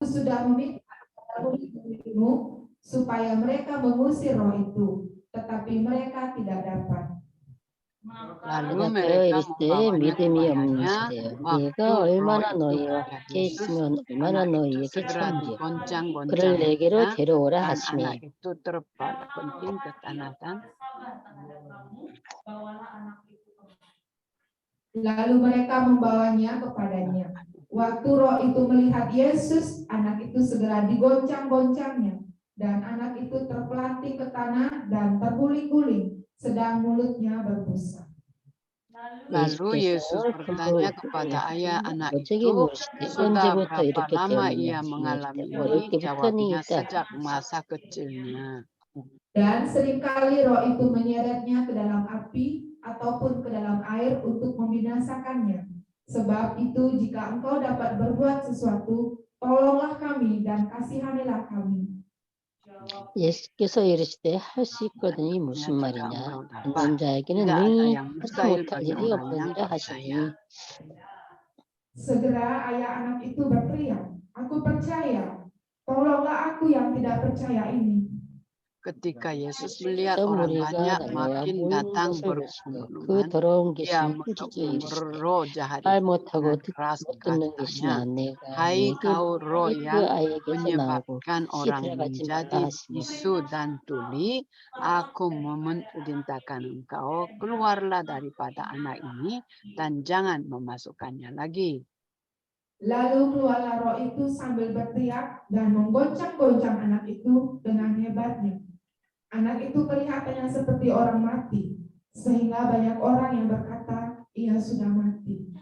sudah meminta kepada murid-muridmu supaya mereka mengusir roh itu, tetapi mereka tidak dapat. Lalu 그러나 mereka 이르시되 membawanya 믿음이 없는 kepadanya. 시대여 Waktu 네가 roh 얼마나 itu 너희와 kepada 함께 Yesus, 있으면 얼마나 anak itu 너희에게 segera 좋은지요 그를 digoncang-goncangnya 내게로 데려오라 dan 하시매 anak itu terpenting ke tanah dan Lalu mereka membawanya kepadanya. Waktu roh itu melihat Yesus, anak itu segera digoncang-goncangnya, dan anak itu terpelanting ke tanah dan terguling-guling, sedang mulutnya berbusa. Lalu Yesus 예수께서 bertanya kepada ayah anak 어제게 itu, 물으시되 sudah 언제부터 berapa 이렇게 lama 되었느냐 ia 하시니 mengalami 이르시되 어릴 ini? Jawabnya, 때부터니이다 sejak masa kecilnya. Dan seringkali roh itu menyeretnya ke dalam api ataupun ke dalam air untuk membinasakannya. Sebab itu jika engkau dapat berbuat sesuatu, tolonglah kami dan kasihanilah kami. 예수께서 이르시되 할 수 있거든이 무슨 Jika 말이냐 engkau 믿는 dapat, 자에게는 tidak ada 능히 yang 하지 mustahil 못할 bagi 일이 orang yang 없느니라 percaya. 하시니 Segera ayah anak itu berteriak, aku percaya, tolonglah aku yang tidak percaya ini. Ketika Yesus melihat 또 orang 무리가 banyak 달려와 makin 모이는 datang 것을 보시고 그 berkerumun, 더러운 Dia 귀신을 꾸짖어 menegur 이르시되 roh jahat 말 itu 못하고 dengan keras 못 듣는 katanya, 귀신아 내가 hai 네게 kau roh 그 yang 아이에게서 나오고 menyebabkan 다시 orang 들어가지 말라 menjadi 하시니 bisu dan tuli, aku memerintahkan engkau, keluarlah daripada anak ini dan jangan memasukkannya lagi. Lalu keluarlah roh itu sambil berteriak dan menggoncang-goncang anak itu dengan hebatnya. Anak itu kelihatannya seperti orang mati, sehingga banyak orang yang berkata, ia sudah mati.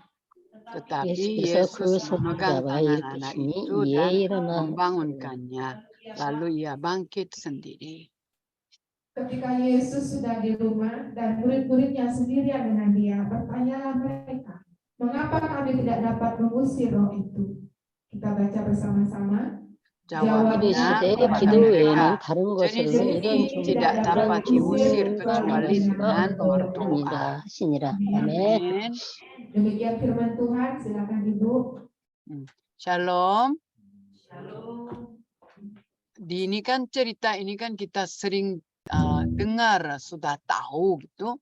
Tetapi 예수께서 그 Yesus 손을 memegang 잡아 tangan anak 일으키시니 itu 이에 dan 일어나 membangunkannya. Lalu ia bangkit sendiri. Ketika Yesus sudah di rumah dan murid-muridnya sendirian dengan dia, bertanyalah mereka, mengapa kami tidak dapat mengusir roh itu? Kita baca bersama-sama. Jawabnya 이르시되 kepada 기도 외에는 mereka, 다른 jenis 것으로는 이런 ini tidak 종류로 이런 dapat diusir 종류가 kecuali 나갈 수가 dengan 없느니라 berdoa. 하시니라. 아멘. Amin. Demikian firman Tuhan, silakan Ibu. Shalom. Shalom. Ini kan cerita ini kan kita sering dengar, sudah tahu gitu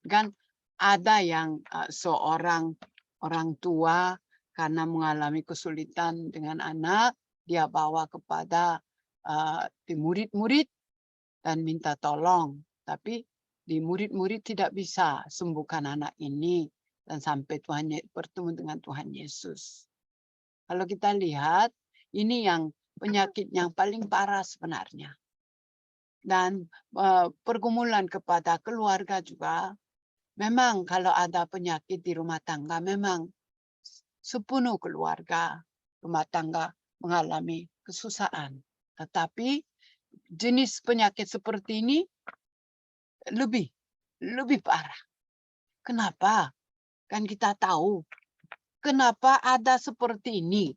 kan, ada yang seorang orang tua karena mengalami kesulitan dengan anak, dia bawa kepada di murid-murid dan minta tolong, tapi di murid-murid tidak bisa sembuhkan anak ini dan sampai bertemu dengan Tuhan Yesus. Kalau kita lihat, ini yang penyakit yang paling parah sebenarnya. Dan pergumulan kepada keluarga juga, memang kalau ada penyakit di rumah tangga, memang sepenuh keluarga rumah tangga mengalami kesusahan. Tetapi jenis penyakit seperti ini lebih parah. Kenapa? Kan kita tahu kenapa ada seperti ini.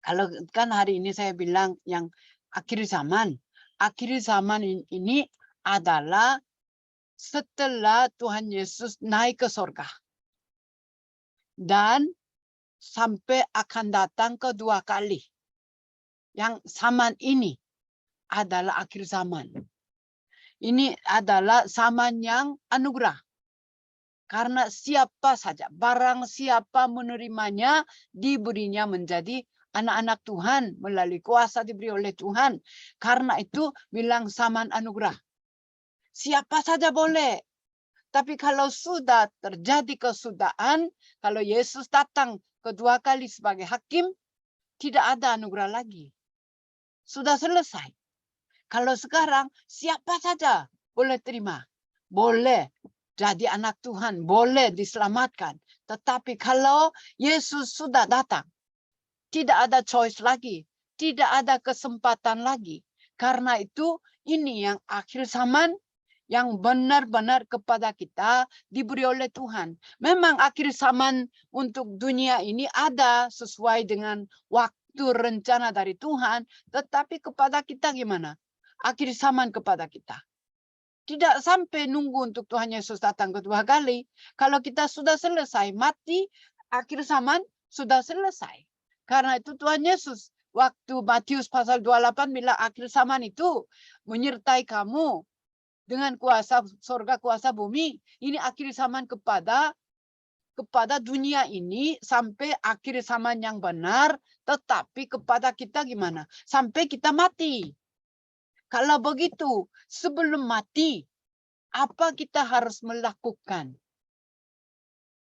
Kalau kan hari ini saya bilang yang akhir zaman ini adalah setelah Tuhan Yesus naik ke surga. Dan sampai akan datang kedua kali. Yang zaman ini adalah akhir zaman. Ini adalah zaman yang anugerah. Karena siapa saja, barang siapa menerimanya, diberinya menjadi anak-anak Tuhan melalui kuasa diberi oleh Tuhan. Karena itu bilang zaman anugerah. Siapa saja boleh. Tapi kalau sudah terjadi kesudahan, kalau Yesus datang kedua kali sebagai hakim, tidak ada anugerah lagi. Sudah selesai. Kalau sekarang, siapa saja boleh terima. Boleh jadi anak Tuhan, boleh diselamatkan. Tetapi kalau Yesus sudah datang, tidak ada choice lagi. Tidak ada kesempatan lagi. Karena itu, ini yang akhir zaman, yang benar-benar kepada kita diberi oleh Tuhan. Memang akhir zaman untuk dunia ini ada sesuai dengan waktu rencana dari Tuhan. Tetapi kepada kita gimana? Akhir zaman kepada kita. Tidak sampai nunggu untuk Tuhan Yesus datang kedua kali. Kalau kita sudah selesai mati, akhir zaman sudah selesai. Karena itu Tuhan Yesus waktu Matius pasal 28 bilang akhir zaman itu menyertai kamu dengan kuasa surga, kuasa bumi. Ini akhir zaman kepada dunia ini sampai akhir zaman yang benar, tetapi kepada kita gimana? Sampai kita mati. Kalau begitu, sebelum mati, apa kita harus melakukan?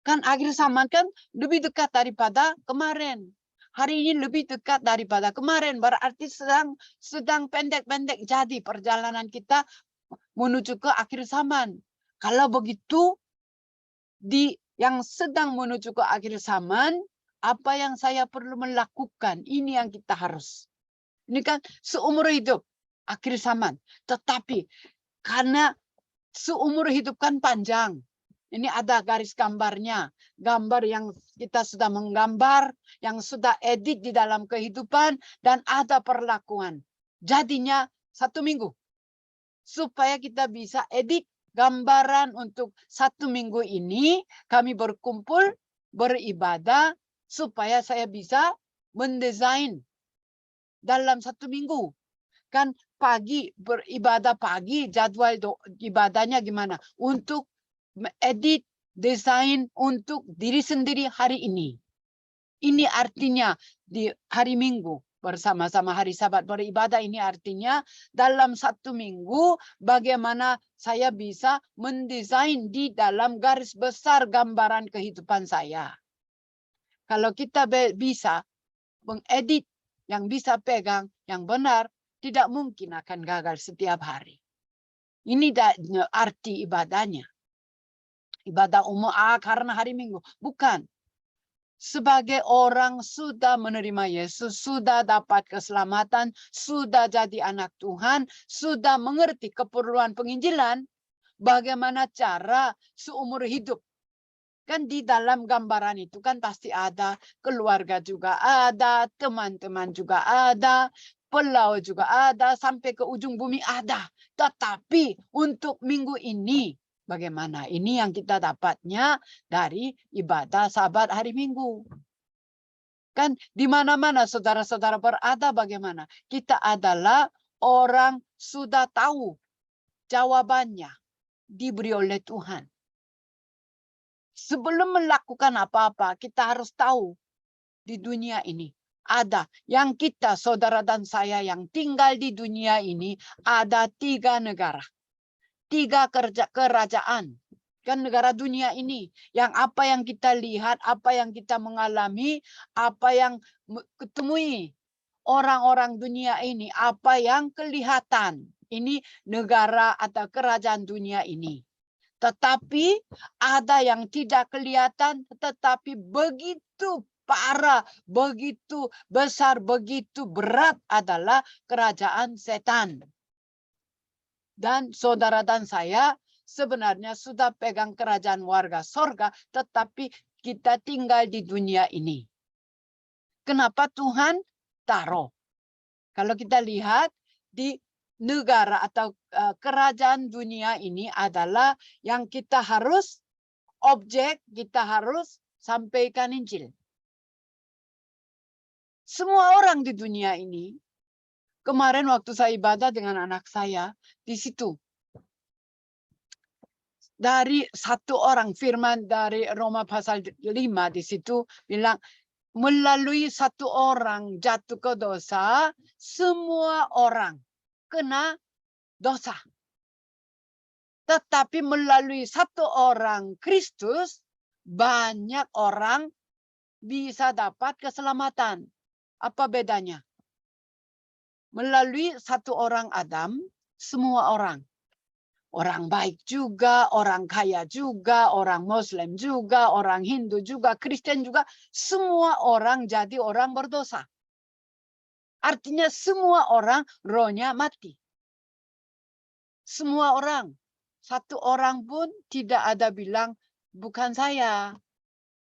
Kan akhir zaman kan lebih dekat daripada kemarin. Hari ini lebih dekat daripada kemarin. Berarti sedang pendek-pendek jadi perjalanan kita menuju ke akhir zaman. Kalau begitu, yang sedang menuju ke akhir zaman, apa yang saya perlu melakukan? Ini yang kita harus. Ini kan seumur hidup, akhir zaman. Tetapi karena seumur hidup kan panjang. Ini ada garis gambarnya. Gambar yang kita sudah menggambar, yang sudah edit di dalam kehidupan, dan ada perlakuan. Jadinya 1 minggu. Supaya kita bisa edit gambaran untuk 1 minggu ini, kami berkumpul, beribadah, supaya saya bisa mendesain dalam 1 minggu. Kan pagi, beribadah pagi, jadwal ibadahnya gimana? Untuk edit, desain untuk diri sendiri hari ini. Ini artinya di hari Minggu bersama-sama hari Sabat beribadah, ini artinya dalam 1 minggu bagaimana saya bisa mendesain di dalam garis besar gambaran kehidupan saya. Kalau kita bisa mengedit, yang bisa pegang, yang benar, tidak mungkin akan gagal setiap hari. Ini arti ibadahnya. Ibadah umum karena hari Minggu. Bukan. Sebagai orang sudah menerima Yesus, sudah dapat keselamatan, sudah jadi anak Tuhan, sudah mengerti keperluan penginjilan, bagaimana cara seumur hidup. Kan di dalam gambaran itu kan pasti ada keluarga juga ada, teman-teman juga ada, pulau juga ada, sampai ke ujung bumi ada. Tetapi untuk minggu ini, bagaimana? Ini yang kita dapatnya dari ibadah Sabat hari Minggu. Kan di mana-mana saudara-saudara berada bagaimana? Kita adalah orang sudah tahu jawabannya diberi oleh Tuhan. Sebelum melakukan apa-apa, kita harus tahu di dunia ini ada yang kita, saudara dan saya yang tinggal di dunia ini, ada 3 negara. 3 kerajaan. Kan negara dunia ini. Yang apa yang kita lihat, apa yang kita mengalami, apa yang ketemui orang-orang dunia ini, apa yang kelihatan. Ini negara atau kerajaan dunia ini. Tetapi ada yang tidak kelihatan, tetapi begitu parah, begitu besar, begitu berat adalah kerajaan setan. Dan saudara dan saya sebenarnya sudah pegang kerajaan warga sorga, tetapi kita tinggal di dunia ini. Kenapa Tuhan taruh? Kalau kita lihat di negara atau kerajaan dunia ini adalah yang kita harus kita harus sampaikan Injil. Semua orang di dunia ini, kemarin waktu saya ibadah dengan anak saya, di situ. Dari 1 orang, firman dari Roma pasal 5 di situ bilang, melalui 1 orang jatuh ke dosa, semua orang kena dosa. Tetapi melalui 1 orang Kristus, banyak orang bisa dapat keselamatan. Apa bedanya? Melalui 1 orang Adam, semua orang. Orang baik juga, orang kaya juga, orang Muslim juga, orang Hindu juga, Kristen juga. Semua orang jadi orang berdosa. Artinya semua orang rohnya mati. Semua orang. 1 orang pun tidak ada bilang, bukan saya.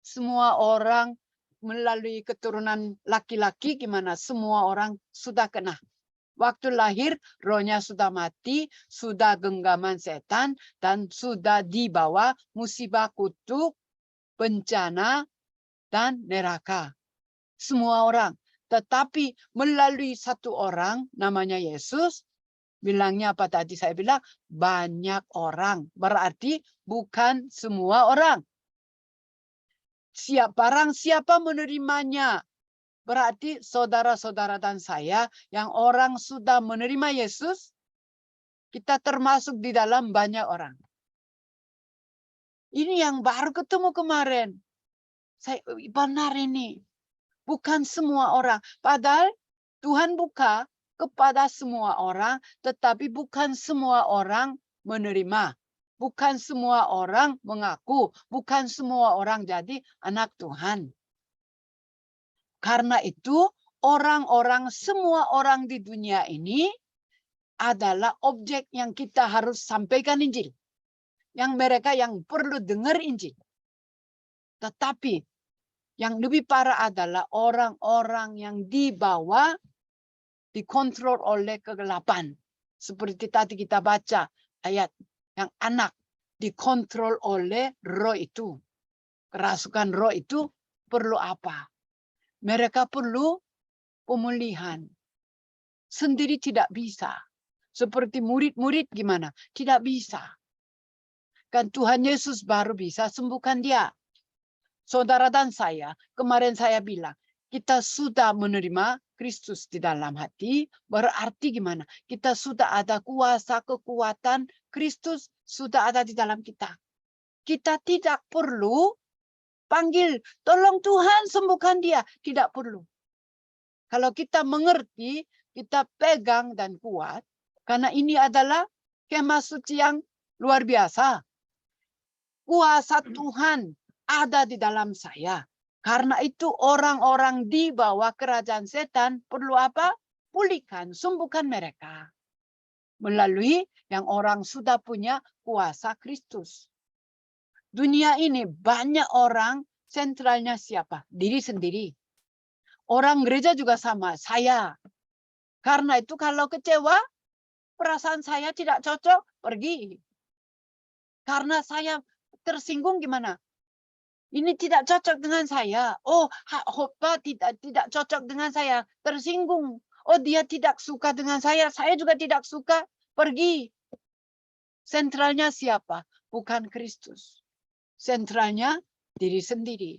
Semua orang melalui keturunan laki-laki gimana? Semua orang sudah kena. Waktu lahir, rohnya sudah mati, sudah genggaman setan, dan sudah dibawa musibah kutuk, bencana, dan neraka. semua orang. Tetapi melalui satu orang namanya Yesus, bilangnya apa tadi saya bilang? Banyak orang. Berarti bukan semua orang. Barang siapa menerimanya, berarti saudara-saudara dan saya yang orang sudah menerima Yesus, kita termasuk di dalam banyak orang. Ini yang baru ketemu kemarin. Saya benar ini. Bukan semua orang. Padahal Tuhan buka kepada semua orang, tetapi bukan semua orang menerima. Bukan semua orang mengaku. Bukan semua orang jadi anak Tuhan. Karena itu semua orang di dunia ini adalah objek yang kita harus sampaikan Injil. Yang mereka yang perlu dengar Injil. Tetapi yang lebih parah adalah orang-orang yang dibawa, dikontrol oleh kegelapan. Seperti tadi kita baca ayat yang anak dikontrol oleh roh itu. Kerasukan roh itu perlu apa? Mereka perlu pemulihan. Sendiri tidak bisa. Seperti murid-murid gimana? Tidak bisa. Kan Tuhan Yesus baru bisa sembuhkan dia. Saudara dan saya, kemarin saya bilang, kita sudah menerima Kristus di dalam hati, berarti gimana? Kita sudah ada kuasa, kekuatan, Kristus sudah ada di dalam kita. Kita tidak perlu panggil, tolong Tuhan sembuhkan dia. Tidak perlu. Kalau kita mengerti, kita pegang dan kuat, karena ini adalah kemah suci yang luar biasa. Kuasa Tuhan ada di dalam saya. Karena itu orang-orang di bawah kerajaan setan perlu apa? Pulihkan, sembuhkan mereka. Melalui yang orang sudah punya kuasa Kristus. Dunia ini banyak orang sentralnya siapa? Diri sendiri. Orang gereja juga sama, saya. Karena itu kalau kecewa, perasaan saya tidak cocok, pergi. Karena saya tersinggung gimana? Ini tidak cocok dengan saya. Oh, khotbah tidak cocok dengan saya. Tersinggung. Oh, dia tidak suka dengan saya. Saya juga tidak suka. Pergi. Sentralnya siapa? Bukan Kristus. Sentralnya diri sendiri.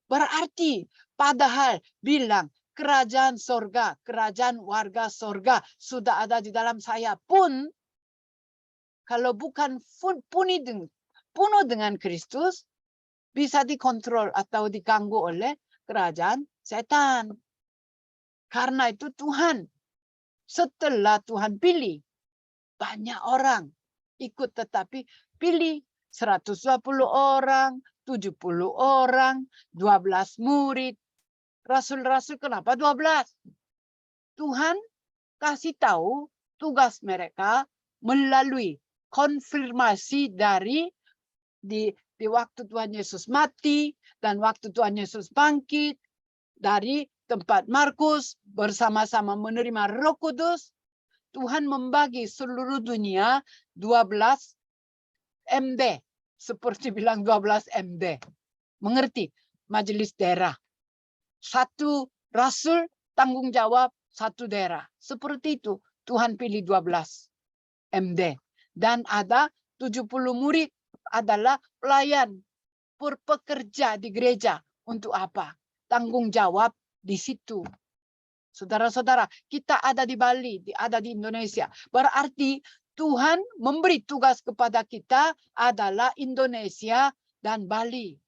Berarti, padahal bilang kerajaan sorga, kerajaan warga sorga sudah ada di dalam saya pun, kalau bukan penuh dengan Kristus, bisa dikontrol atau diganggu oleh kerajaan setan. Karena itu Tuhan, setelah Tuhan pilih, banyak orang ikut, tetapi pilih 120 orang, 70 orang, 12 murid. Rasul-rasul kenapa 12? Tuhan kasih tahu tugas mereka melalui konfirmasi dari di waktu Tuhan Yesus mati dan waktu Tuhan Yesus bangkit dari tempat Markus bersama-sama menerima Roh Kudus, Tuhan membagi seluruh dunia 12 MD, seperti bilang 12 MD. Mengerti? Majelis daerah. Satu rasul tanggung jawab satu daerah. Seperti itu Tuhan pilih 12 MD. Dan ada 70 murid adalah pelayan, pekerja di gereja. Untuk apa? Tanggung jawab di situ. Saudara-saudara, kita ada di Bali, ada di Indonesia. Berarti Tuhan memberi tugas kepada kita adalah Indonesia dan Bali.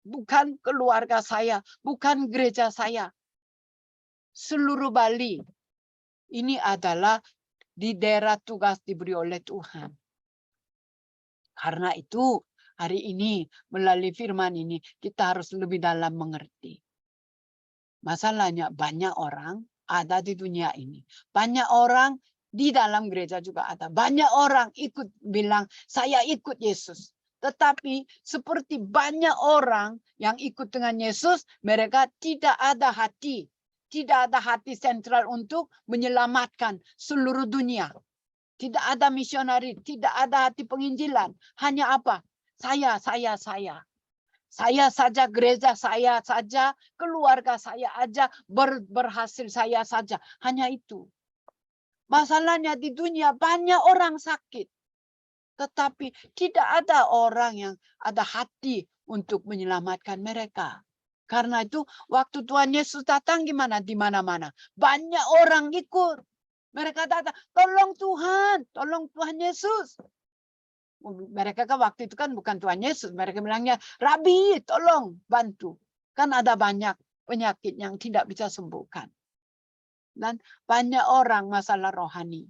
Bukan keluarga saya, bukan gereja saya. Seluruh Bali. Ini adalah di daerah tugas diberi oleh Tuhan. Karena itu hari ini melalui firman ini kita harus lebih dalam mengerti. Masalahnya banyak orang ada di dunia ini. Banyak orang di dalam gereja juga ada. Banyak orang ikut bilang saya ikut Yesus. Tetapi seperti banyak orang yang ikut dengan Yesus, mereka tidak ada hati. Tidak ada hati sentral untuk menyelamatkan seluruh dunia. Tidak ada misionari, tidak ada hati penginjilan. Hanya apa? Saya. Saya saja, gereja saya saja, keluarga saya aja, berhasil saya saja. Hanya itu. Masalahnya di dunia banyak orang sakit. Tetapi tidak ada orang yang ada hati untuk menyelamatkan mereka. Karena itu waktu Tuhan Yesus datang gimana? Di mana-mana. Banyak orang ikut. Mereka datang, tolong Tuhan Yesus. Mereka kan waktu itu kan bukan Tuhan Yesus. Mereka bilangnya, Rabi, tolong bantu. Kan ada banyak penyakit yang tidak bisa sembuhkan. Dan banyak orang masalah rohani.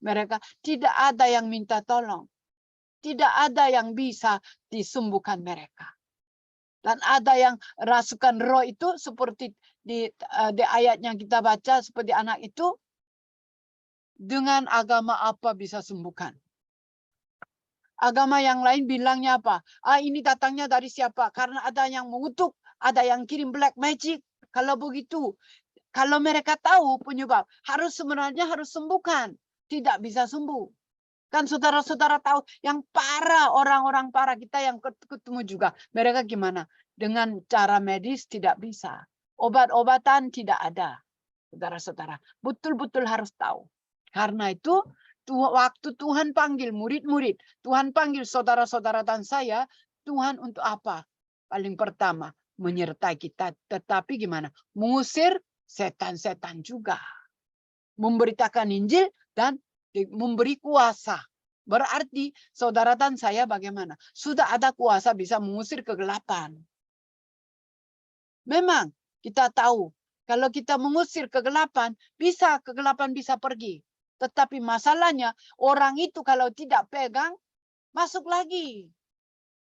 Mereka tidak ada yang minta tolong. Tidak ada yang bisa disembuhkan mereka. Dan ada yang rasukan roh itu seperti di ayat yang kita baca, seperti anak itu, dengan agama apa bisa sembuhkan. Agama yang lain bilangnya apa? Ini datangnya dari siapa? Karena ada yang mengutuk, ada yang kirim black magic. Kalau begitu, kalau mereka tahu penyebab, sebenarnya harus sembuhkan. Tidak bisa sembuh. Kan saudara-saudara tahu yang parah, orang-orang parah kita yang ketemu juga. Mereka gimana? Dengan cara medis tidak bisa. Obat-obatan tidak ada. Saudara-saudara, betul-betul harus tahu. Karena itu, waktu Tuhan panggil murid-murid, Tuhan panggil saudara-saudara dan saya, Tuhan untuk apa? Paling pertama, menyertai kita. Tetapi gimana? Mengusir setan-setan juga. Memberitakan Injil dan memberi kuasa. Berarti saudara dan saya bagaimana? Sudah ada kuasa bisa mengusir kegelapan. Memang kita tahu kalau kita mengusir kegelapan bisa pergi. Tetapi masalahnya orang itu kalau tidak pegang masuk lagi.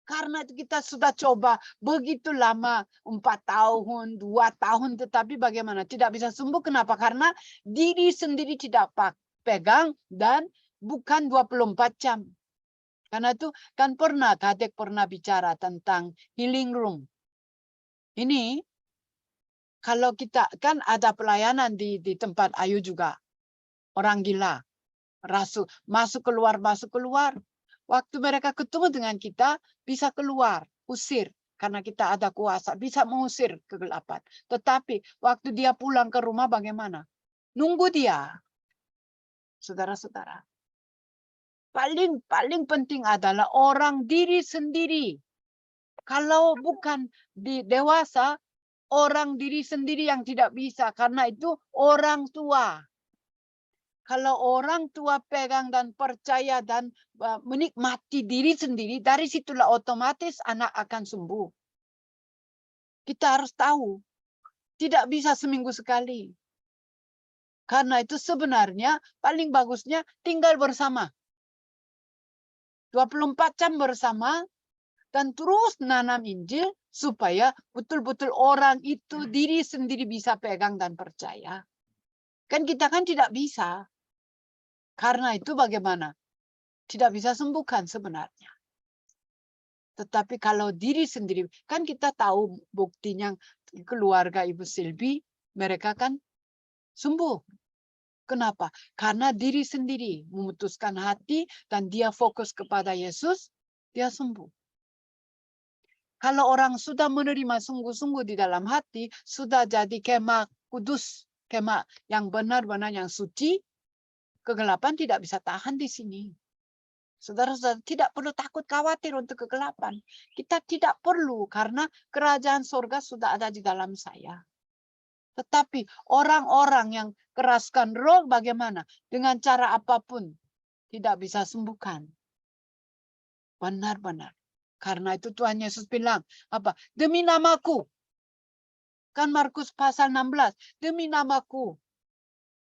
Karena kita sudah coba begitu lama 4 tahun, 2 tahun tetapi bagaimana? Tidak bisa sembuh. Kenapa? Karena diri sendiri tidak pegang dan bukan 24 jam. Karena itu kan Kadek pernah bicara tentang healing room. Ini kalau kita kan ada pelayanan di tempat Ayu juga. Orang gila. Masuk keluar. Waktu mereka ketemu dengan kita bisa keluar, usir. Karena kita ada kuasa, bisa mengusir kegelapan. Tetapi waktu dia pulang ke rumah bagaimana? Nunggu dia. Saudara-saudara. Paling penting adalah orang diri sendiri. Kalau bukan dewasa, orang diri sendiri yang tidak bisa. Karena itu orang tua. Kalau orang tua pegang dan percaya dan menikmati diri sendiri, dari situlah otomatis anak akan sembuh. Kita harus tahu. Tidak bisa seminggu sekali. Karena itu sebenarnya paling bagusnya tinggal bersama. 24 jam bersama dan terus nanam Injil supaya betul-betul orang itu diri sendiri bisa pegang dan percaya. Kan kita kan tidak bisa. Karena itu bagaimana? Tidak bisa sembuhkan sebenarnya. Tetapi kalau diri sendiri, kan kita tahu buktinya keluarga Ibu Silvi, mereka kan sembuh. Kenapa? Karena diri sendiri memutuskan hati dan dia fokus kepada Yesus, dia sembuh. Kalau orang sudah menerima sungguh-sungguh di dalam hati, sudah jadi kemah kudus, kemah yang benar-benar yang suci, kegelapan tidak bisa tahan di sini. Saudara-saudara tidak perlu takut khawatir untuk kegelapan. Kita tidak perlu karena kerajaan surga sudah ada di dalam saya. Tetapi orang-orang yang keraskan roh bagaimana? Dengan cara apapun tidak bisa sembuhkan. Benar-benar. Karena itu Tuhan Yesus bilang, apa? Demi namaku. Kan Markus pasal 16. Demi namaku.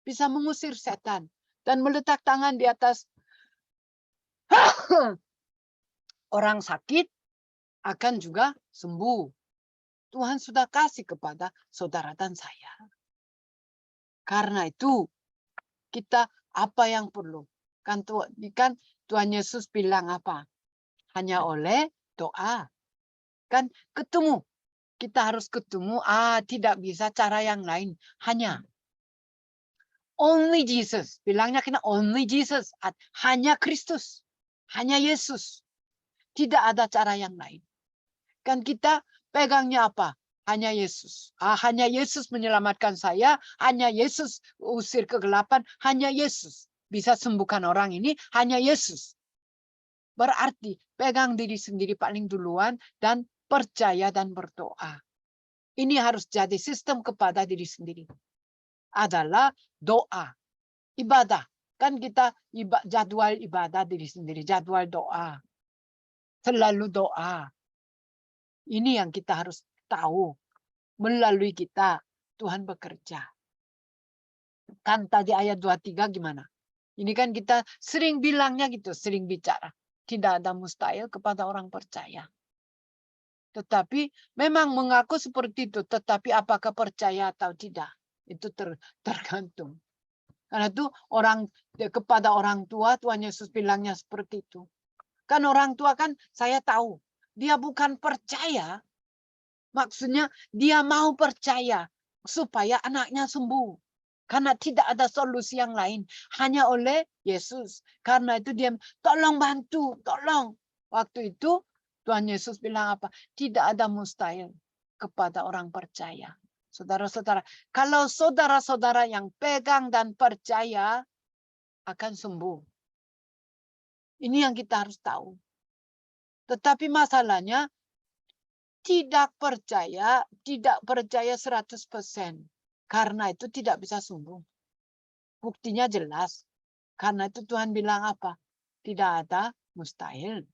Bisa mengusir setan. Dan meletak tangan di atas orang sakit akan juga sembuh. Tuhan sudah kasih kepada saudara dan saya. Karena itu kita apa yang perlu? Kan Tuhan Yesus bilang apa? Hanya oleh doa. Kan ketemu. Kita harus ketemu. Tidak bisa cara yang lain. Hanya only Jesus. Bilangnya kita only Jesus. Hanya Kristus. Hanya Yesus. Tidak ada cara yang lain. Kan kita pegangnya apa? Hanya Yesus. Hanya Yesus menyelamatkan saya. Hanya Yesus usir kegelapan. Hanya Yesus bisa sembuhkan orang ini. Hanya Yesus. Berarti pegang diri sendiri paling duluan dan percaya dan berdoa. Ini harus jadi sistem kepada diri sendiri. Adalah doa. Ibadah. Kan kita jadwal ibadah diri sendiri. Jadwal doa. Selalu doa. Ini yang kita harus tahu. Melalui kita Tuhan bekerja. Kan tadi ayat 23 gimana? Ini kan kita sering bilangnya gitu. Sering bicara. Tidak ada mustahil kepada orang percaya. Tetapi memang mengaku seperti itu. Tetapi apakah percaya atau tidak? Itu tergantung. Karena itu kepada orang tua Tuhan Yesus bilangnya seperti itu. Kan orang tua kan saya tahu. Dia bukan percaya. Maksudnya dia mau percaya. Supaya anaknya sembuh. Karena tidak ada solusi yang lain. Hanya oleh Yesus. Karena itu dia tolong bantu. Tolong. Waktu itu Tuhan Yesus bilang apa? Tidak ada mustahil kepada orang percaya. Saudara-saudara, kalau saudara-saudara yang pegang dan percaya akan sembuh. Ini yang kita harus tahu. Tetapi masalahnya tidak percaya 100%. Karena itu tidak bisa sembuh. Buktinya jelas. Karena itu Tuhan bilang apa? Tidak ada mustahil.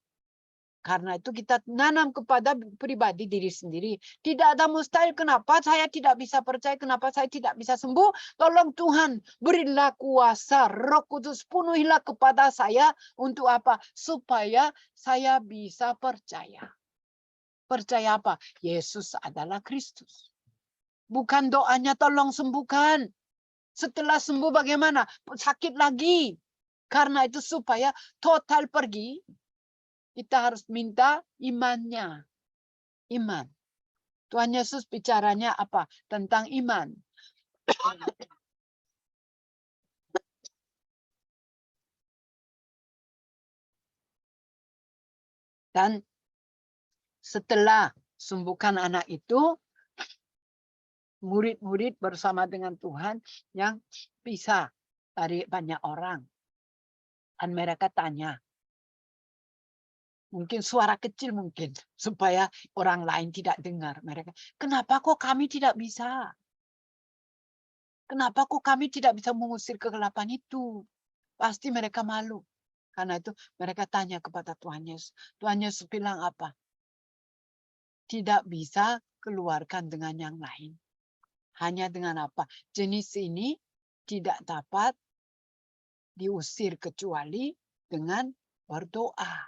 Karena itu kita nanam kepada pribadi diri sendiri. Tidak ada mustahil. Kenapa saya tidak bisa percaya? Kenapa saya tidak bisa sembuh? Tolong Tuhan, berilah kuasa. Roh Kudus penuhilah kepada saya. Untuk apa? Supaya saya bisa percaya. Percaya apa? Yesus adalah Kristus. Bukan doanya tolong sembuhkan. Setelah sembuh bagaimana? Sakit lagi. Karena itu supaya total pergi. Kita harus minta imannya. Iman. Tuhan Yesus bicaranya apa? Tentang iman. Dan setelah sembuhkan anak itu, murid-murid bersama dengan Tuhan yang bisa dari banyak orang. Dan mereka tanya, mungkin suara kecil mungkin, supaya orang lain tidak dengar. Mereka, kenapa kok kami tidak bisa? Kenapa kok kami tidak bisa mengusir kegelapan itu? Pasti mereka malu. Karena itu mereka tanya kepada Tuhan Yesus. Tuhan Yesus bilang apa? Tidak bisa keluarkan dengan yang lain. Hanya dengan apa? Jenis ini tidak dapat diusir kecuali dengan berdoa.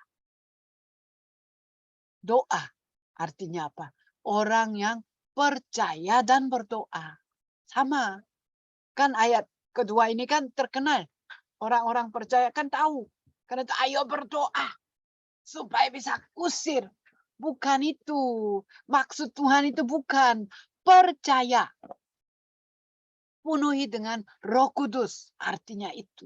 Doa artinya apa? Orang yang percaya dan berdoa. Sama. Kan ayat kedua ini kan terkenal. Orang-orang percaya kan tahu. Karena itu ayo berdoa. Supaya bisa usir. Bukan itu. Maksud Tuhan itu bukan. Percaya. Penuhi dengan Roh Kudus. Artinya itu.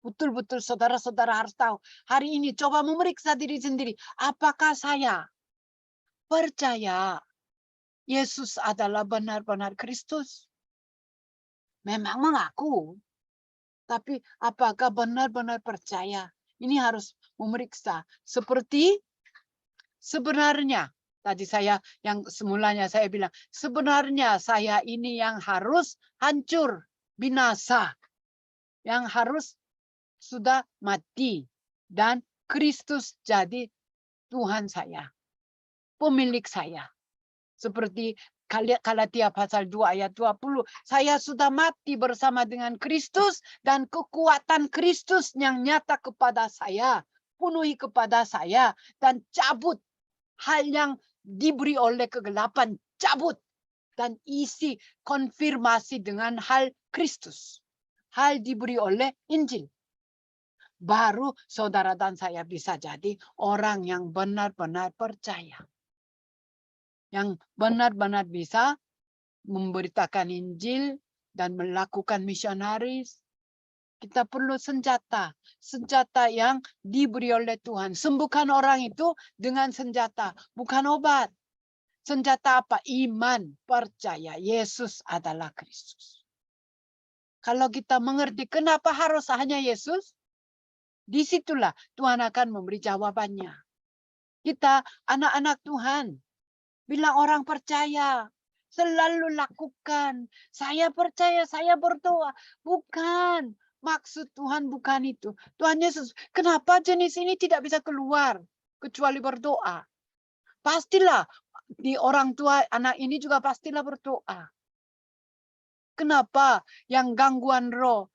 Betul-betul saudara-saudara harus tahu. Hari ini coba memeriksa diri sendiri. Apakah saya percaya Yesus adalah benar-benar Kristus? Memang mengaku. Tapi apakah benar-benar percaya? Ini harus memeriksa. Seperti sebenarnya. Tadi yang semulanya saya bilang. Sebenarnya saya ini yang harus hancur. Binasa. Yang harus sudah mati. Dan Kristus jadi Tuhan saya. Pemilik saya. Seperti Galatia pasal 2 ayat 20. Saya sudah mati bersama dengan Kristus. Dan kekuatan Kristus yang nyata kepada saya. Penuhi kepada saya. Dan cabut hal yang diberi oleh kegelapan. Cabut. Dan isi konfirmasi dengan hal Kristus. Hal diberi oleh Injil. Baru saudara dan saya bisa jadi orang yang benar-benar percaya. Yang benar-benar bisa memberitakan Injil dan melakukan misionaris Kita perlu senjata. Senjata yang diberi oleh Tuhan. Sembuhkan orang itu dengan senjata. Bukan obat. Senjata apa? Iman. Percaya Yesus adalah Kristus. Kalau kita mengerti kenapa harus hanya Yesus, disitulah Tuhan akan memberi jawabannya. Kita anak-anak Tuhan. Bilang orang percaya. Selalu lakukan. Saya percaya, saya berdoa. Bukan. Maksud Tuhan bukan itu. Tuhan Yesus, kenapa jenis ini tidak bisa keluar kecuali berdoa? Pastilah di orang tua anak ini juga pastilah berdoa. Kenapa yang gangguan roh,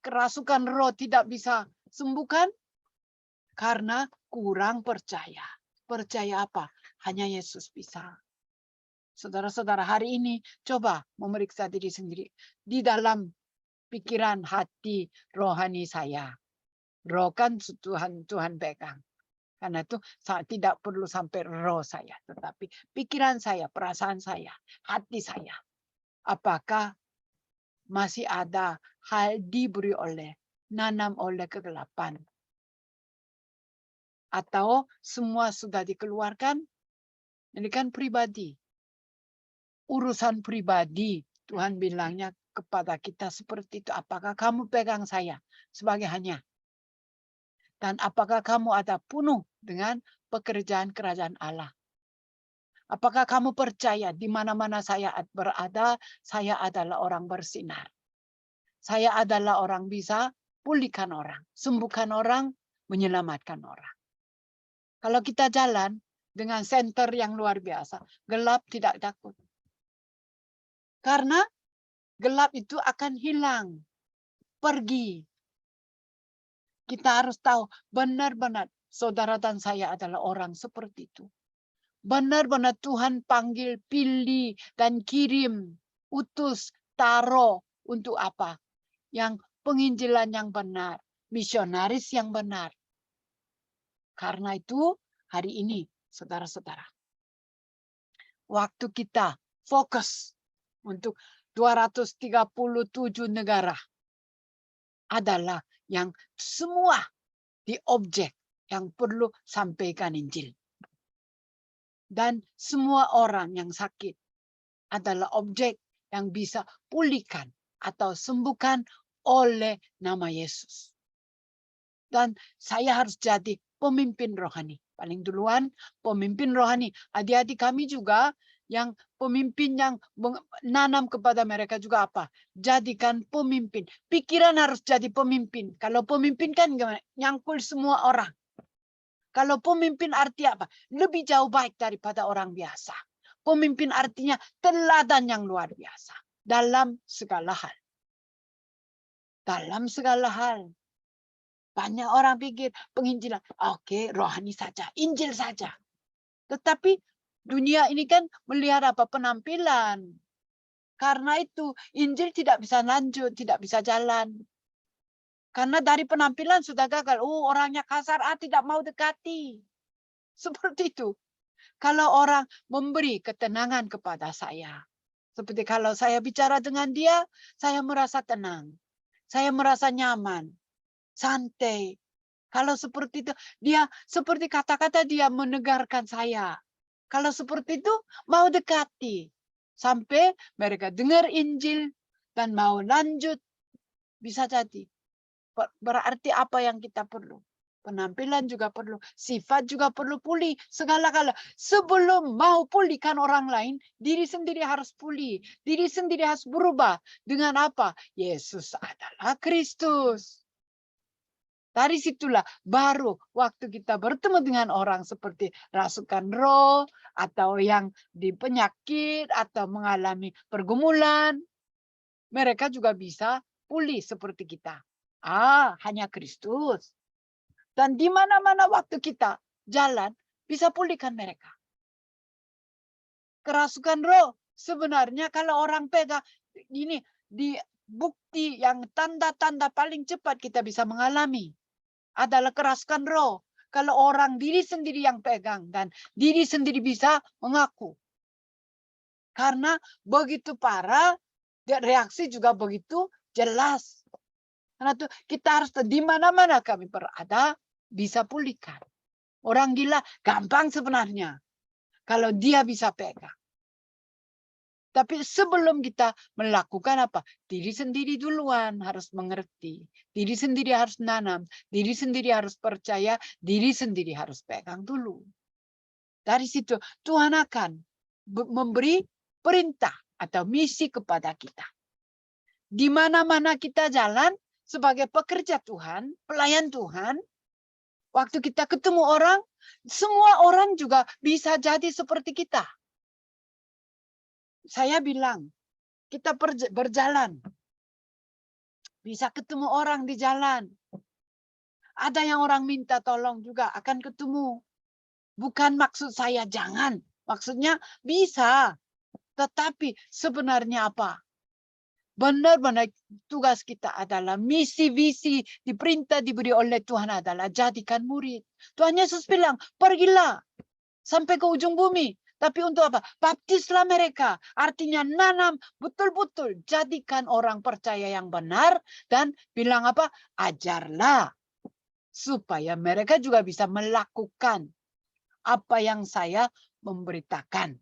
kerasukan roh tidak bisa sembuhkan? Karena kurang percaya. Percaya apa? Hanya Yesus bisa. Saudara-saudara, hari ini coba memeriksa diri sendiri. Di dalam pikiran, hati, rohani saya. Roh kan Tuhan pegang. Karena itu tidak perlu sampai roh saya. Tetapi pikiran saya, perasaan saya, hati saya. Apakah masih ada hal diberi oleh, nanam oleh kegelapan? Atau semua sudah dikeluarkan? Ini kan pribadi. Urusan pribadi. Tuhan bilangnya kepada kita seperti itu. Apakah kamu pegang saya sebagai hanya? Dan apakah kamu ada penuh dengan pekerjaan kerajaan Allah? Apakah kamu percaya di mana-mana saya berada, saya adalah orang bersinar. Saya adalah orang bisa pulihkan orang, sembuhkan orang, menyelamatkan orang. Kalau kita jalan dengan senter yang luar biasa, gelap tidak takut. Karena gelap itu akan hilang, pergi. Kita harus tahu benar-benar saudara dan saya adalah orang seperti itu. Benar-benar Tuhan panggil, pilih, dan kirim, utus, taruh untuk apa? Yang penginjilan yang benar, misionaris yang benar. Karena itu hari ini, saudara-saudara, waktu kita fokus untuk 237 negara adalah yang semua di objek yang perlu sampaikan Injil. Dan semua orang yang sakit adalah objek yang bisa pulihkan atau sembuhkan oleh nama Yesus. Dan saya harus jadi pemimpin rohani. Paling duluan pemimpin rohani. Adik-adik kami juga yang pemimpin yang menanam kepada mereka juga apa? Jadikan pemimpin. Pikiran harus jadi pemimpin. Kalau pemimpin kan gimana? Nyangkul semua orang. Kalau pemimpin arti apa? Lebih jauh baik daripada orang biasa. Pemimpin artinya teladan yang luar biasa. Dalam segala hal. Dalam segala hal. Banyak orang pikir penginjilan. Oke, rohani saja. Injil saja. Tetapi dunia ini kan melihat apa? Penampilan. Karena itu Injil tidak bisa lanjut. Tidak bisa jalan. Karena dari penampilan sudah gagal. Orangnya kasar. Tidak mau dekati. Seperti itu. Kalau orang memberi ketenangan kepada saya. Seperti kalau saya bicara dengan dia, saya merasa tenang. Saya merasa nyaman. Santai. Kalau seperti itu, dia seperti kata-kata dia menegarkan saya. Kalau seperti itu, mau dekati. Sampai mereka dengar Injil dan mau lanjut. Bisa jadi. Berarti apa yang kita perlu? Penampilan juga perlu. Sifat juga perlu pulih. Segala-gala. Sebelum mau pulihkan orang lain, diri sendiri harus pulih. Diri sendiri harus berubah. Dengan apa? Yesus adalah Kristus. Dari situlah baru waktu kita bertemu dengan orang seperti rasukan roh atau yang di penyakit atau mengalami pergumulan. Mereka juga bisa pulih seperti kita. Hanya Kristus. Dan di mana-mana waktu kita jalan bisa pulihkan mereka. Kerasukan roh sebenarnya kalau orang pegang ini di bukti yang tanda-tanda paling cepat kita bisa mengalami adalah kerasukan roh. Kalau orang diri sendiri yang pegang dan diri sendiri bisa mengaku. Karena begitu parah, reaksi juga begitu jelas. Karena itu kita harus di mana-mana kami berada bisa pulihkan. Orang gila gampang sebenarnya kalau dia bisa pegang. Tapi sebelum kita melakukan apa? Diri sendiri duluan harus mengerti. Diri sendiri harus nanam. Diri sendiri harus percaya. Diri sendiri harus pegang dulu. Dari situ Tuhan akan memberi perintah atau misi kepada kita. Di mana-mana kita jalan sebagai pekerja Tuhan, pelayan Tuhan, waktu kita ketemu orang, semua orang juga bisa jadi seperti kita. Saya bilang, kita berjalan. Bisa ketemu orang di jalan. Ada yang orang minta tolong juga akan ketemu. Bukan maksud saya jangan. Maksudnya bisa. Tetapi sebenarnya apa? Benar-benar tugas kita adalah misi-visi diperintah diberi oleh Tuhan adalah jadikan murid. Tuhan Yesus bilang, pergilah sampai ke ujung bumi. Tapi untuk apa? Baptislah mereka. Artinya nanam betul-betul. Jadikan orang percaya yang benar. Dan bilang apa? Ajarlah. Supaya mereka juga bisa melakukan apa yang saya memberitakan.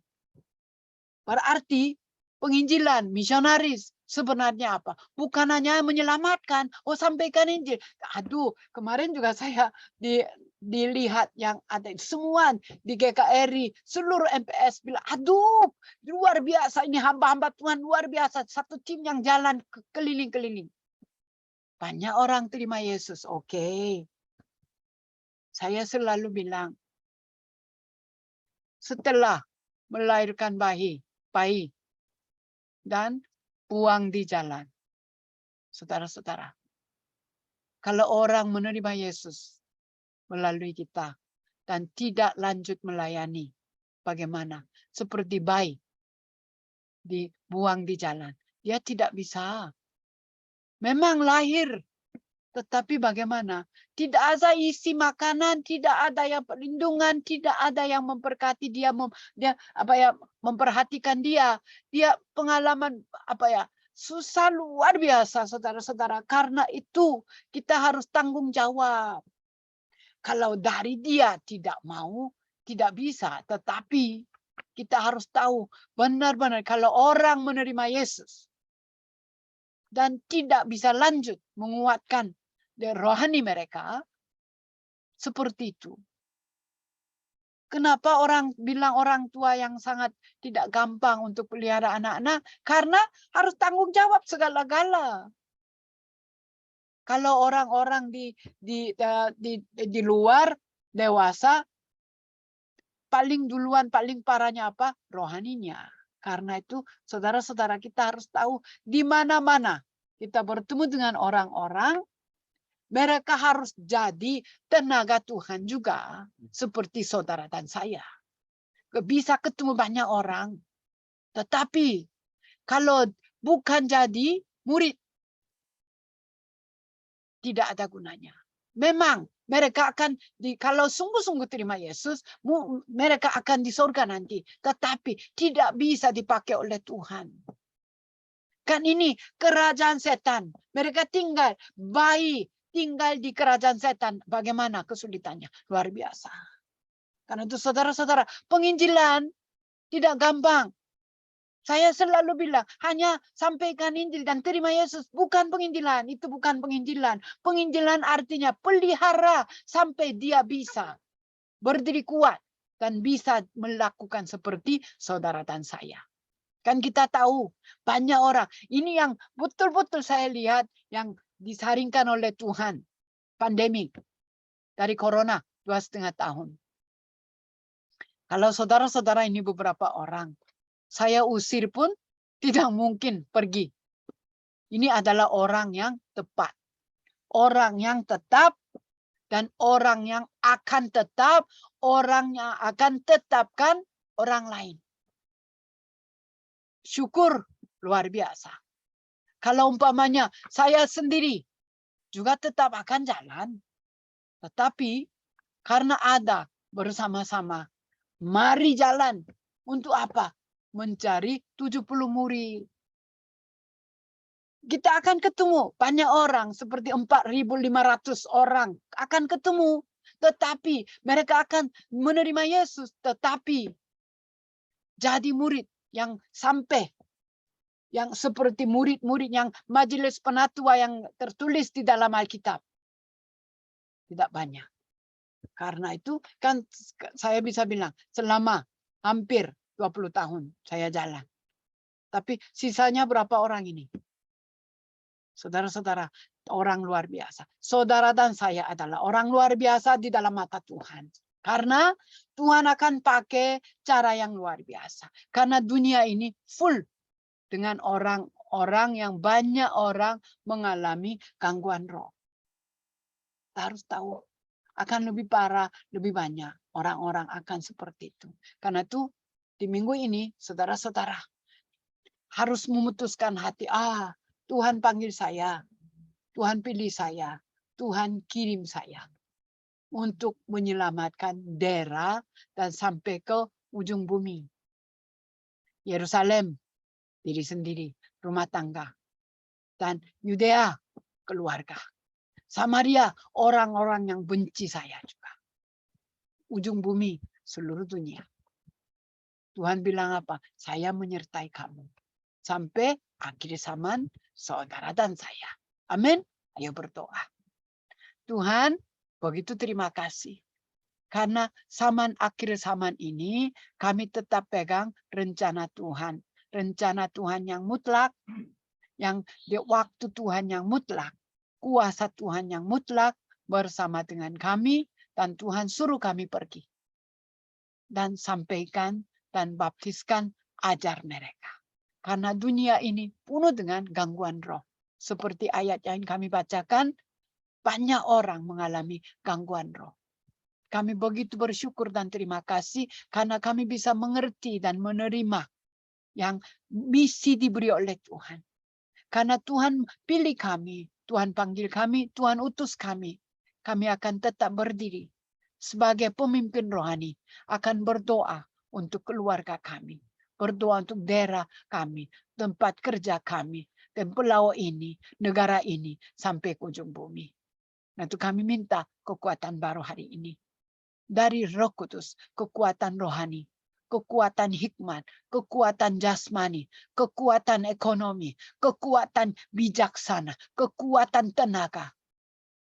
Berarti penginjilan, misionaris. Sebenarnya apa? Bukan hanya menyelamatkan. Oh, sampaikan Injil. Aduh, kemarin juga saya dilihat yang ada semua di GKRI, seluruh MPS bilang, aduh, luar biasa ini hamba-hamba Tuhan, luar biasa. Satu tim yang jalan keliling-keliling. Banyak orang terima Yesus. Oke. Saya selalu bilang, setelah melahirkan bayi, dan buang di jalan. Saudara-saudara, kalau orang menerima Yesus melalui kita dan tidak lanjut melayani, bagaimana? Seperti bayi dibuang di jalan. Dia tidak bisa. Memang lahir, tetapi bagaimana? Tidak ada isi makanan, tidak ada yang perlindungan, tidak ada yang memberkati dia, memperhatikan dia. Dia pengalaman susah luar biasa, saudara-saudara. Karena itu kita harus tanggung jawab. Kalau dari dia tidak mau, tidak bisa. Tetapi kita harus tahu benar-benar kalau orang menerima Yesus dan tidak bisa lanjut menguatkan rohani mereka, seperti itu. Kenapa orang bilang orang tua yang sangat tidak gampang untuk pelihara anak-anak? Karena harus tanggung jawab segala-gala. Kalau orang-orang di luar dewasa, paling duluan, paling parahnya apa? Rohaninya. Karena itu saudara-saudara kita harus tahu di mana-mana kita bertemu dengan orang-orang, mereka harus jadi tenaga Tuhan juga. Seperti saudara dan saya. Bisa ketemu banyak orang. Tetapi kalau bukan jadi murid, tidak ada gunanya. Memang mereka akan, kalau sungguh-sungguh terima Yesus, mereka akan di surga nanti. Tetapi tidak bisa dipakai oleh Tuhan. Kan ini kerajaan setan. Mereka tinggal di kerajaan setan. Bagaimana kesulitannya? Luar biasa. Karena itu saudara-saudara, penginjilan tidak gampang. Saya selalu bilang, hanya sampaikan Injil dan terima Yesus. Bukan penginjilan, itu bukan penginjilan. Penginjilan artinya pelihara sampai dia bisa berdiri kuat dan bisa melakukan seperti saudara dan saya. Kan kita tahu banyak orang. Ini yang betul-betul saya lihat yang disaringkan oleh Tuhan. Pandemi dari corona 2,5 tahun. Kalau saudara-saudara ini beberapa orang, saya usir pun tidak mungkin pergi. Ini adalah orang yang tepat. Orang yang tetap dan orang yang akan tetap. Orang yang akan tetapkan orang lain. Syukur luar biasa. Kalau umpamanya saya sendiri juga tetap akan jalan. Tetapi karena ada bersama-sama, mari jalan. Untuk apa? Mencari 70 murid. Kita akan ketemu banyak orang seperti 4.500 orang akan ketemu. Tetapi mereka akan menerima Yesus. Tetapi jadi murid yang sampai yang seperti murid-murid yang majelis penatua yang tertulis di dalam Alkitab. Tidak banyak. Karena itu kan saya bisa bilang selama hampir 20 tahun saya jalan. Tapi sisanya berapa orang ini? Saudara-saudara, orang luar biasa. Saudara dan saya adalah orang luar biasa di dalam mata Tuhan. Karena Tuhan akan pakai cara yang luar biasa. Karena dunia ini full dengan orang-orang yang banyak orang mengalami gangguan roh. Kita harus tahu akan lebih parah, lebih banyak orang-orang akan seperti itu. Karena itu di minggu ini saudara-saudara harus memutuskan hati. Tuhan panggil saya, Tuhan pilih saya, Tuhan kirim saya untuk menyelamatkan daerah dan sampai ke ujung bumi. Yerusalem, diri sendiri, rumah tangga. Dan Yudea, keluarga. Samaria, orang-orang yang benci saya juga. Ujung bumi, seluruh dunia. Tuhan bilang apa? Saya menyertai kamu. Sampai akhir zaman, saudara dan saya. Amin. Ayo berdoa. Tuhan, begitu terima kasih. Karena akhir zaman ini, kami tetap pegang rencana Tuhan. Rencana Tuhan yang mutlak. Yang di waktu Tuhan yang mutlak. Kuasa Tuhan yang mutlak bersama dengan kami. Dan Tuhan suruh kami pergi. Dan sampaikan dan baptiskan ajar mereka. Karena dunia ini penuh dengan gangguan roh. Seperti ayat yang kami bacakan, banyak orang mengalami gangguan roh. Kami begitu bersyukur dan terima kasih karena kami bisa mengerti dan menerima yang misi diberi oleh Tuhan. Karena Tuhan pilih kami, Tuhan panggil kami, Tuhan utus kami. Kami akan tetap berdiri sebagai pemimpin rohani, akan berdoa untuk keluarga kami. Berdoa untuk daerah kami, tempat kerja kami, dan pulau ini, negara ini, sampai ke ujung bumi. Nah, itu kami minta kekuatan baru hari ini. Dari Roh Kudus, kekuatan rohani, kekuatan hikmat, kekuatan jasmani, kekuatan ekonomi, kekuatan bijaksana, kekuatan tenaga.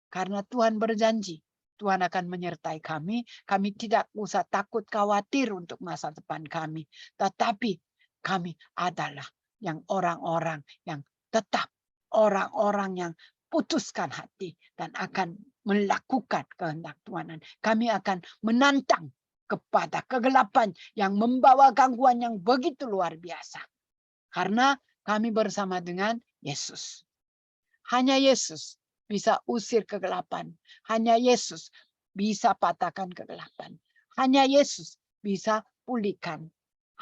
Karena Tuhan berjanji, Tuhan akan menyertai kami. Kami tidak usah takut khawatir untuk masa depan kami. Tetapi kami adalah yang orang-orang yang tetap. Orang-orang yang putuskan hati. Dan akan melakukan kehendak Tuhan. Kami akan menantang kepada kegelapan yang membawa gangguan yang begitu luar biasa. Karena kami bersama dengan Yesus. Hanya Yesus bisa usir kegelapan. Hanya Yesus bisa patahkan kegelapan. Hanya Yesus bisa pulihkan.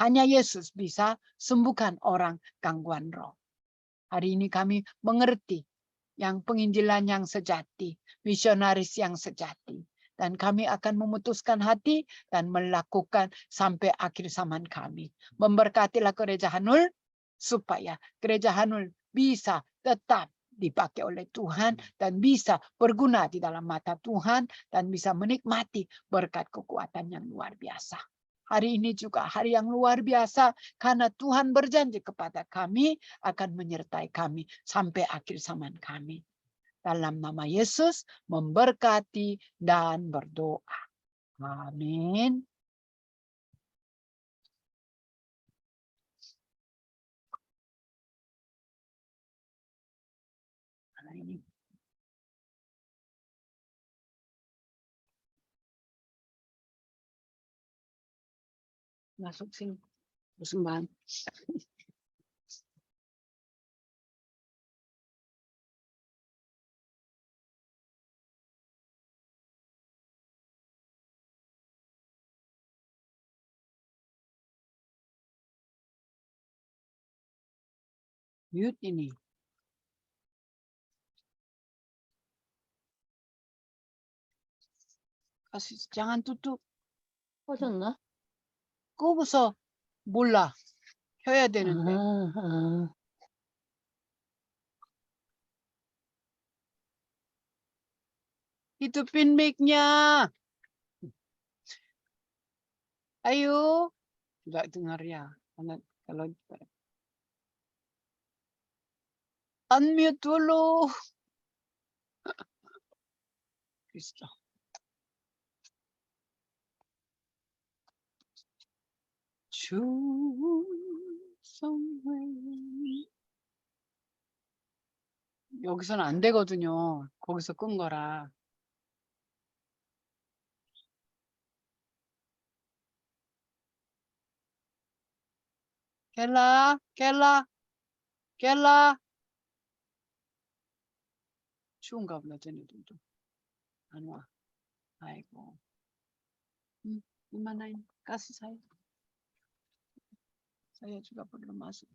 Hanya Yesus bisa sembuhkan orang gangguan roh. Hari ini kami mengerti yang penginjilan yang sejati, misionaris yang sejati. Dan kami akan memutuskan hati dan melakukan sampai akhir zaman kami. Memberkatilah gereja Hanul supaya gereja Hanul bisa tetap dipakai oleh Tuhan dan bisa berguna di dalam mata Tuhan dan bisa menikmati berkat kekuatan yang luar biasa. Hari ini juga hari yang luar biasa karena Tuhan berjanji kepada kami akan menyertai kami sampai akhir zaman kami. Dalam nama Yesus memberkati dan berdoa. Amin. Ini masuk sini persembahan. Mute ini. Kasih, jangan tutup. 꺼졌나? 끄고서 몰라. 켜야 되는데. 아, Hidupin mic-nya. Ayo. Nggak dengar ya. Kalau unmute dulu. Bisa. 여기서는 안 되거든요. 거기서 끈 거라. 겔라. 추운가 보다, 쟤네들도. 안 와. 아이고. Gimana ini? Kasih saya juga perlu masuk.